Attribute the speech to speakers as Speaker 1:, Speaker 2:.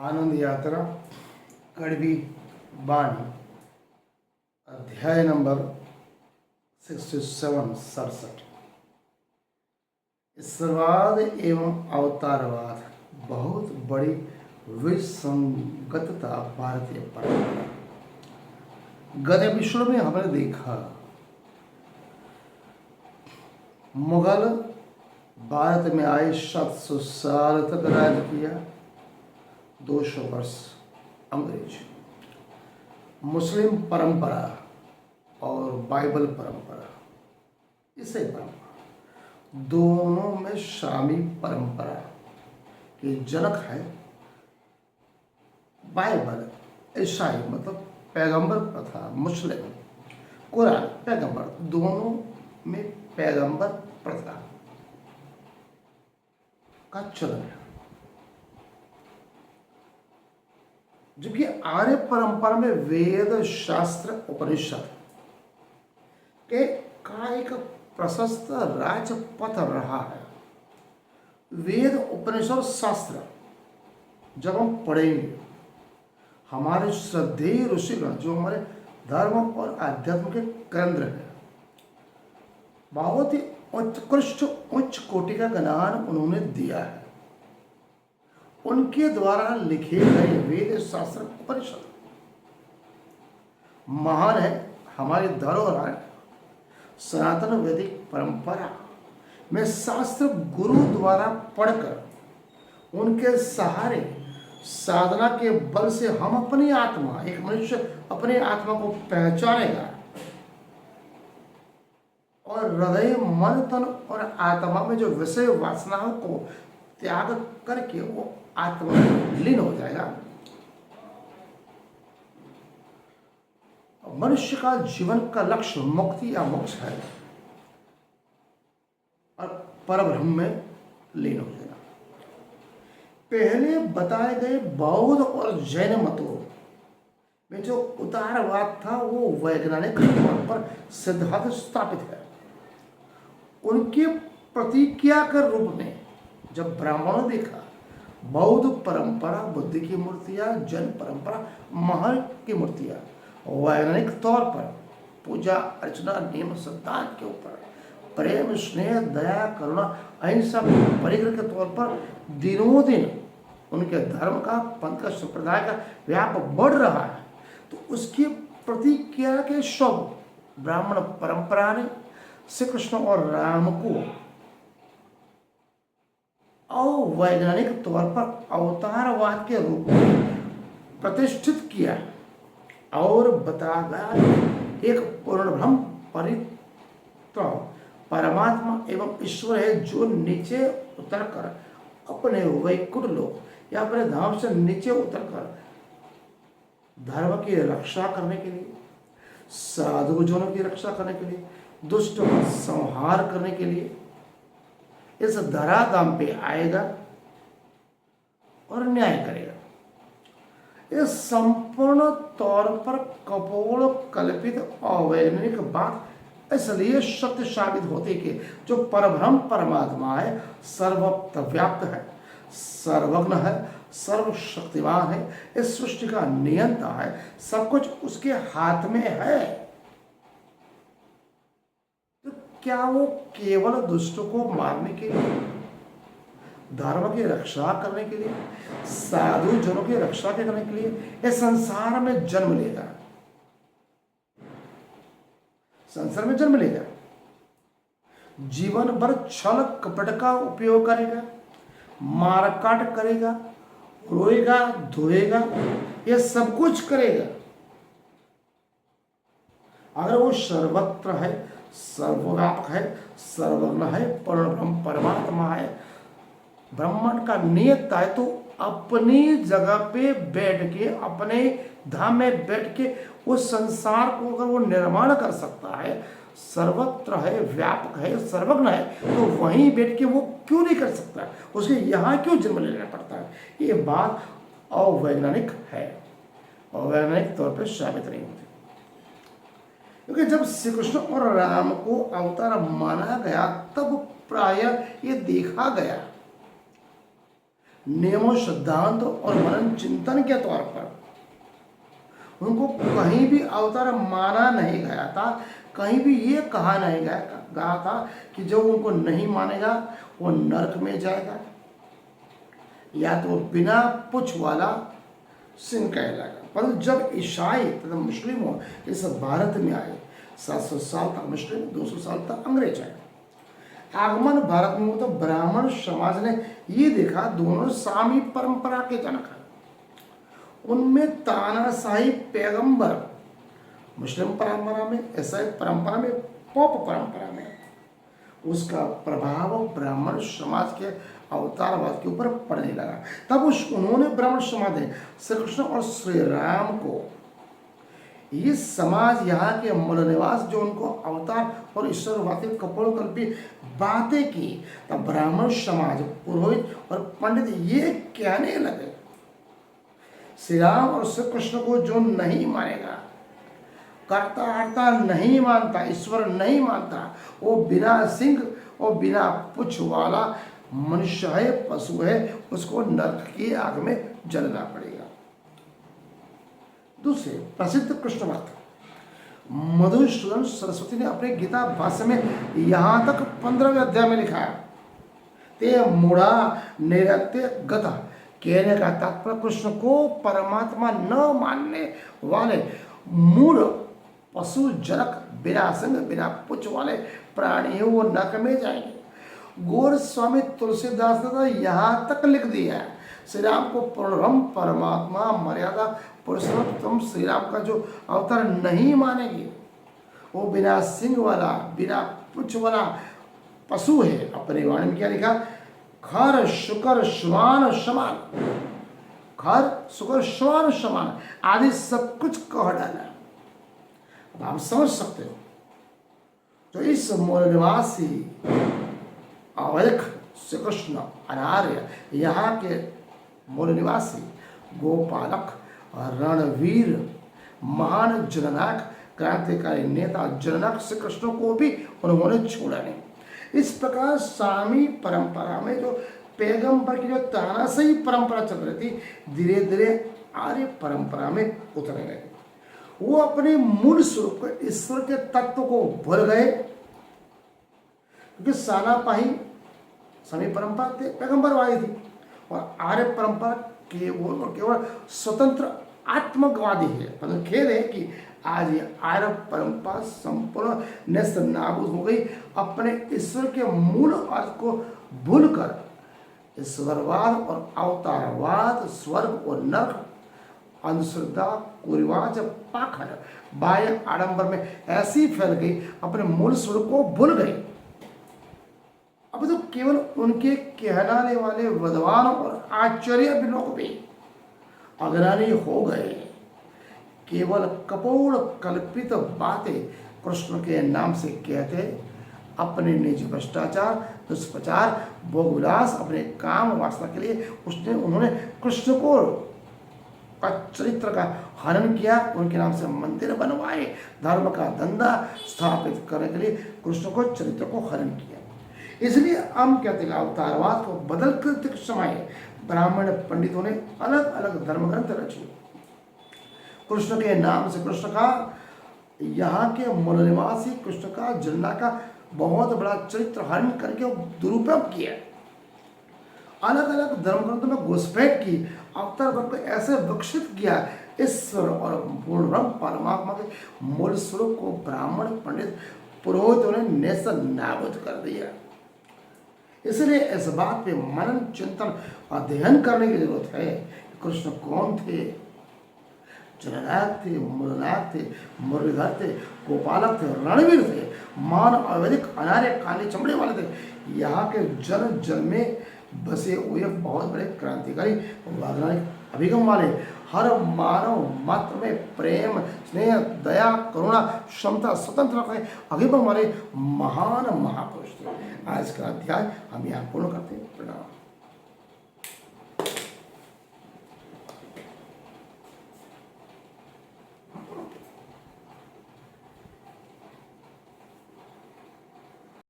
Speaker 1: आनंद यात्रा कड़वी बानी अध्याय नंबर 67 ईश्वरवाद एवं अवतारवाद बहुत बड़ी विसंगतता भारतीय परंपरा। गत एपिसोड में हमने देखा मुगल भारत में आए 700 साल तक राज किया, 200 वर्ष अंग्रेज। मुस्लिम परंपरा और बाइबल परंपरा, ईसाई परंपरा, दोनों में शामी परंपरा के जनक है बाइबल। ईसाई मतलब पैगंबर प्रथा, मुस्लिम कुरान पैगंबर, दोनों में पैगंबर प्रथा का चलन है। जबकि आर्य परंपरा में वेद शास्त्र उपनिषद के का एक प्रशस्त राजपथ रहा है। वेद उपनिषद शास्त्र जब हम पढ़ेंगे, हमारे श्रद्धेय ऋषिगण जो हमारे धर्म और आध्यात्म के केंद्र है, बहुत ही उत्कृष्ट उच्च कोटि का ज्ञान उन्होंने दिया है। उनके द्वारा लिखे गए वेद शास्त्र उपनिषद महान है। हमारी धरोहर है। सनातन वैदिक परंपरा में शास्त्र गुरु द्वारा पढ़कर उनके सहारे साधना के बल से हम अपनी आत्मा, एक मनुष्य अपनी आत्मा को पहचानेगा और हृदय मन तन और आत्मा में जो विषय वासनाओं को त्याग करके वो आत्मा लीन हो जाएगा। मनुष्य का जीवन का लक्ष्य मुक्ति या मोक्ष है और परब्रह्म में लीन हो जाएगा। पहले बताए गए बौद्ध और जैन मतों में जो उदारवाद था वो वैज्ञानिक तौर पर सिद्धांत स्थापित है। उनके प्रतिज्ञा के रूप में जब ब्राह्मणों देखा, बौद्ध परंपरा बुद्ध की मूर्तियां, जैन परंपरा महर्षि की मूर्तियां, वैज्ञानिक तौर पर पूजा अर्चना नियम सिद्धांत के ऊपर प्रेम स्नेह दया करुणा अहिंसा परिग्रह के तौर पर दिनों दिन उनके धर्म का, पंथ का, संप्रदाय का व्याप बढ़ रहा है। तो उसकी प्रतिक्रिया के शब्द ब्राह्मण परंपरा ने श्री कृष्ण और राम को अवैज्ञानिक तौर पर अवतारवाद के रूप में प्रतिष्ठित किया और बताया एक पूर्ण ब्रह्म परित्र परमात्मा एवं ईश्वर है जो नीचे उतरकर अपने वैकुंठ लोक या अपने धाम से नीचे उतरकर धर्म की रक्षा करने के लिए, साधुजनों की रक्षा करने के लिए, दुष्ट का संहार करने के लिए इस धराधाम पे आएगा और न्याय करेगा। यह संपूर्ण तौर पर कपोल कल्पित अवैज्ञानिक बात इसलिए सत्य साबित होती कि जो परब्रह्म परमात्मा है, सर्वत्र व्याप्त है, सर्वज्ञ है, सर्वशक्तिमान है, इस सृष्टि का नियंता है, सब कुछ उसके हाथ में है। तो क्या वो केवल दुष्टों को मारने के लिए, धर्म की रक्षा करने के लिए, साधु जनों की रक्षा करने के लिए इस संसार में जन्म लेगा? संसार में जन्म लेगा, जीवन भर छल कपट का उपयोग करेगा, मारकाट करेगा, रोएगा धोएगा, यह सब कुछ करेगा। अगर वो सर्वत्र है, सर्वव्यापक है, सर्वज्ञ है, परब्रह्म परमात्मा है, ब्रह्मांड का नियंता है, तो अपनी जगह पे बैठ के, अपने धाम में बैठ के उस संसार को अगर वो निर्माण कर सकता है, सर्वत्र है, व्यापक है, सर्वज्ञ है, तो वहीं बैठ के वो क्यों नहीं कर सकता? उसके यहाँ क्यों जन्म लेना पड़ता है? ये बात अवैज्ञानिक है, अवैज्ञानिक तौर पर साबित नहीं होती। क्योंकि जब श्री कृष्ण और राम को अवतार माना गया, तब प्राय ये देखा गया नियमों, सिद्धांत और मनन चिंतन के तौर पर उनको कहीं भी अवतार माना नहीं गया था। कहीं भी ये कहा नहीं गया था कि जो उनको नहीं मानेगा वो नरक में जाएगा या तो बिना पुछ वाला सिंह कहलाएगा। परंतु जब ईसाई तथा मुस्लिमों इस भारत में आए, 700 साल तक मुस्लिम, 200 साल तक अंग्रेज आए। आगमन भारत में हुआ तो ब्राह्मण समाज ने ये देखा दोनों सामी परंपरा के जनक हैं। उनमें तानाशाही पैगंबर मुस्लिम परंपरा में, ईसाई परंपरा में, पोप परंपरा में, उसका प्रभाव ब्राह्मण समाज के अवतारवाद के ऊपर पड़ने लगा। तब उन्होंने ब्राह्मण समाज ने श्री कृष्ण और श्री राम को, ये समाज यहाँ के मूल निवास जो उनको अवतार और ईश्वरवादी कपोलकल्पी बातें की, तब ब्राह्मण समाज, पुरोहित और पंडित ये कहने लगे श्री राम और श्री कृष्ण को जो नहीं मानेगा, कर्ता हर्ता नहीं मानता, ईश्वर नहीं मानता, वो बिना सिंह और बिना पुछ वाला मनुष्य है, पशु है, उसको नरक की आग में जलना पड़ेगा। दूसरे प्रसिद्ध कृष्ण भक्त मधुसूदन सरस्वती ने अपने गीता भाष्य में यहाँ तक 15वें अध्याय में लिखा है, ते मूढ़ा निरत्य गता, कहने का तात्पर्य कृष्ण को परमात्मा न मानने वाले मूढ़ पशु जनक, बिना संग बिना पुछ वाले प्राणी वो नरक में जाएंगे। गौर स्वामी तुलसीदास ने तो यहाँ तक लिख दिया है, श्री राम को पूर्णब्रह्म परमात्मा मर्यादा पुरुषोत्तम श्री राम का जो अवतार नहीं मानेंगे, वो बिना सिंह वाला, बिना पुछ वाला पशु है। अपने वाणी में क्या लिखा, खर शुकर श्वान समान, खर शुकर श्वान समान आदि सब कुछ कह डाला। अब आप समझ सकते हो, तो इस मूल निवासी अवैध श्री कृष्ण अनार्य, यहाँ के मूल निवासी गोपालक, रणवीर, महान जननायक, क्रांतिकारी नेता जननायक श्री कृष्ण को भी उन्होंने छोड़ा नहीं। इस प्रकार सामी परंपरा में जो पैगंबर की जो तानाशाही परंपरा चल रही थी, धीरे धीरे आर्य परंपरा में उतरने लगे। वो अपने मूल स्वरूप को, ईश्वर के तत्व को भूल गए, क्योंकि सानापाही सामी परंपरा पैगंबरवादी थी और आर्य परंपरा केवल स्वतंत्र आत्मवादी है। परंतु खेद है कि आज ये आर्य परंपरा संपूर्ण नष्ट नाबूद हो गई। अपने ईश्वर के मूल अर्थ को भूलकर ईश्वरवाद और अवतारवाद, स्वर्ग और नरक, अंधश्रद्धा, कुरिवाज, पाखंड, बाह्य आडंबर में ऐसी फैल गई, अपने मूल स्वरूप को भूल गई। अब तो केवल उनके कहलाने वाले विद्वान और आचार्य लोग भी अग्रणी हो गए। केवल कपोल कल्पित बातें कृष्ण के नाम से कहते, अपने निज भ्रष्टाचार, दुष्प्रचार, भोगविलास, अपने काम वासना के लिए उन्होंने कृष्ण को का चरित्र का हनन किया, उनके नाम से मंदिर बनवाए, धर्म का धंधा स्थापित करने के लिए कृष्ण को चरित्र को हनन किया। इसलिए हम कहते हैं अवतारवाद को बदल कर समय ब्राह्मण पंडितों ने अलग अलग धर्म ग्रंथ रचे। कृष्ण के नाम से, कृष्ण का, यहाँ के मूल निवासी कृष्ण का, जनना का बहुत बड़ा चरित्र हरण करके दुरुपयोग किया। अलग अलग धर्म ग्रंथों में घुसपैठ की, अवतार को ऐसे विकसित किया, ईश्वर और पूर्ण ब्रह्म परमात्मा के मूल स्वरूप को ब्राह्मण पंडित पुरोहितों ने नेस्त नाबूद कर दिया। इसलिए इस बात पे मनन चिंतन अध्ययन करने की जरूरत है। कृष्ण कौन थे? जननायक थे, मूलनायक थे, मुरलीधर थे, गोपालक थे, रणवीर थे, मान अवैधिक अनार्य काले चमड़े वाले थे। यहाँ के जन जन में बसे हुए बहुत बड़े क्रांतिकारी वैज्ञानिक अभिगम वाले, हर मानव मात्र में प्रेम, स्नेह, दया, करुणा, क्षमता, स्वतंत्रता के अभिगम वाले महान महापुरुष थे। आज का अध्याय हम यहाँ पूर्ण करते हैं। प्रणाम।